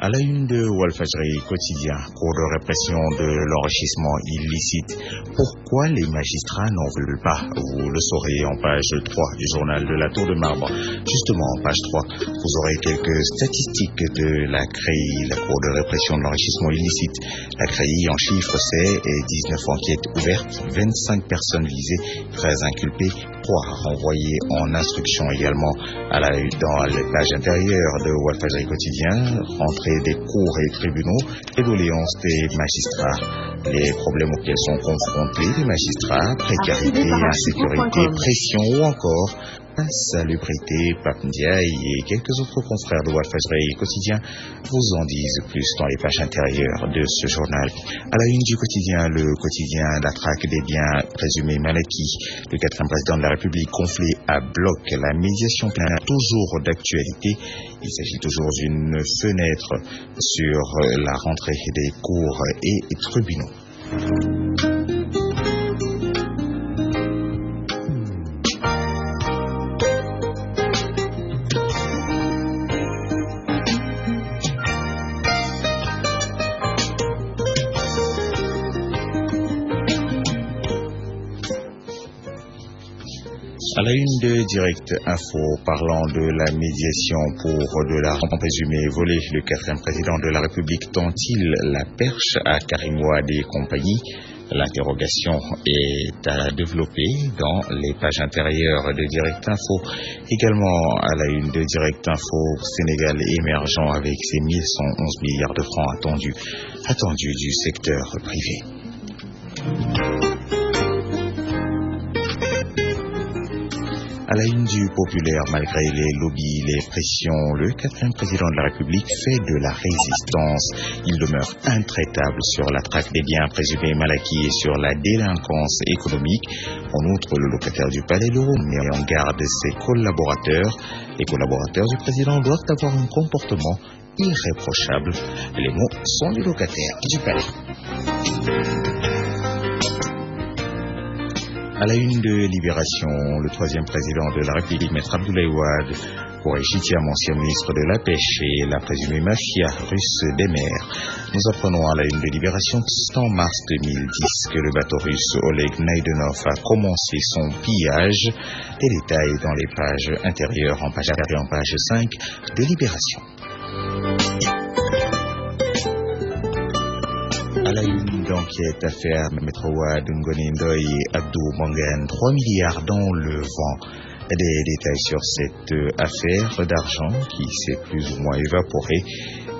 À la une de Walfadjri quotidien, cours de répression de l'enrichissement illicite. Pourquoi les magistrats n'en veulent pas? Vous le saurez en page 3 du journal de la Tour de Marbre. Justement, en page 3, vous aurez quelques statistiques de la CREI, la cour de répression de l'enrichissement illicite. La CREI, en chiffres, c'est 19 enquêtes ouvertes, 25 personnes visées, 13 inculpées, 3 renvoyés en instruction également dans les pages intérieures de Walfadjri quotidien, rentrée des cours et tribunaux et d'audience des magistrats. Les problèmes auxquels sont confrontés les magistrats, précarité, insécurité, pression ou encore insalubrité. Pape Ndiaye et quelques autres confrères de Walfadjri quotidien vous en disent plus dans les pages intérieures de ce journal. À la une du quotidien, le quotidien La traque des biens présumés mal acquis. Le 4e président de la République gonflé à bloc. La médiation pleine toujours d'actualité. Il s'agit toujours d'une fenêtre sur la rentrée des cours et tribunaux. À la une de Direct Info, parlant de la médiation pour de l'argent présumé volé, le 4e président de la République tend-il la perche à Karim Wade et compagnie? L'interrogation est à développer dans les pages intérieures de Direct Info. Également à la une de Direct Info, Sénégal émergent avec ses 1111 milliards de francs attendus du secteur privé. À la une du Populaire, malgré les lobbies, les pressions, le 4e président de la République fait de la résistance. Il demeure intraitable sur la traque des biens présumés mal acquis et sur la délinquance économique. En outre, le locataire du Palais de Rome met en garde ses collaborateurs. Les collaborateurs du président doivent avoir un comportement irréprochable. Les mots sont du locataire du Palais. À la une de Libération, le 3e président de la République, Maître Abdoulaye Wade, Kouré Chitiam, ancien ministre de la Pêche et la présumée mafia russe des mers. Nous apprenons à la une de Libération que c'est en mars 2010 que le bateau russe Oleg Naidenov a commencé son pillage. Des détails dans les pages intérieures, en page 4 et en page 5 de Libération. À la une d'enquête, affaire Maître Wade, Ngoni Ndoye et Abdou Mangane, 3 milliards dans le vent. Des détails sur cette affaire d'argent qui s'est plus ou moins évaporée,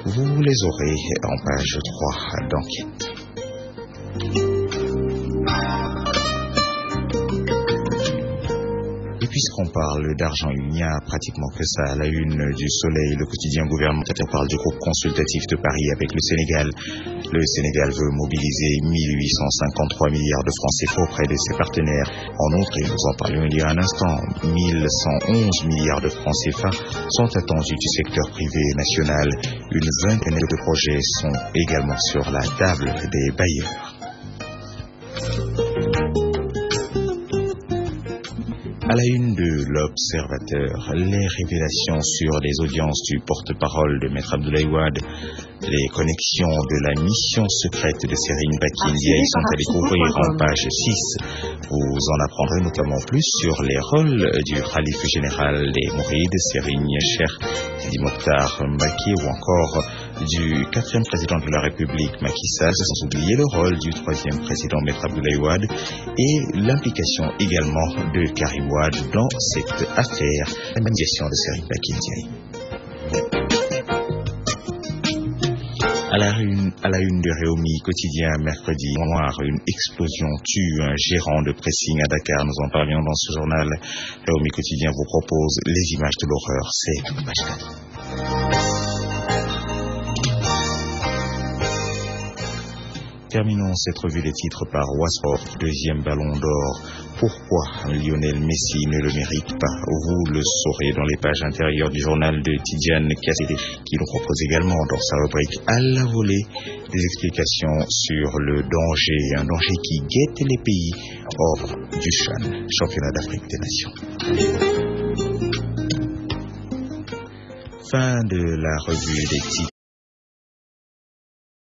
vous les aurez en page 3 d'enquête. Et puisqu'on parle d'argent, il n'y a pratiquement que ça. À la une du Soleil, le quotidien gouvernemental parle du groupe consultatif de Paris avec le Sénégal. Le Sénégal veut mobiliser 1853 milliards de francs CFA auprès de ses partenaires. En outre, et nous en parlions il y a un instant, 1111 milliards de francs CFA sont attendus du secteur privé national. Une vingtaine de projets sont également sur la table des bailleurs. À la une de l'Observateur, les révélations sur les audiences du porte-parole de Maître Abdoulaye Wade, les connexions de la mission secrète de Serigne Mbacké Ndiaye sont à découvrir en page 6. Vous en apprendrez notamment plus sur les rôles du Khalife général des Mourides, Serigne Cheikh Sidi Mokhtar Mbacké, ou encore du 4e président de la République, Macky Sall, sans oublier le rôle du 3e président, Maître Abdoulaye Wade, et l'implication également de Karim Wade dans cette affaire, la médiation de Serigne Mbacké Ndiaye. À la une de Réumi quotidien, mercredi noir, une explosion tue un gérant de pressing à Dakar. Nous en parlions dans ce journal. Réumi quotidien vous propose les images de l'horreur. C'est à page 4. Terminons cette revue des titres par Wassport, 2e ballon d'or. Pourquoi Lionel Messi ne le mérite pas? Vous le saurez dans les pages intérieures du journal de Tidiane Kassé, qui nous propose également dans sa rubrique à la volée des explications sur le danger, un danger qui guette les pays hors du CHAN, championnat d'Afrique des Nations. Fin de la revue des titres.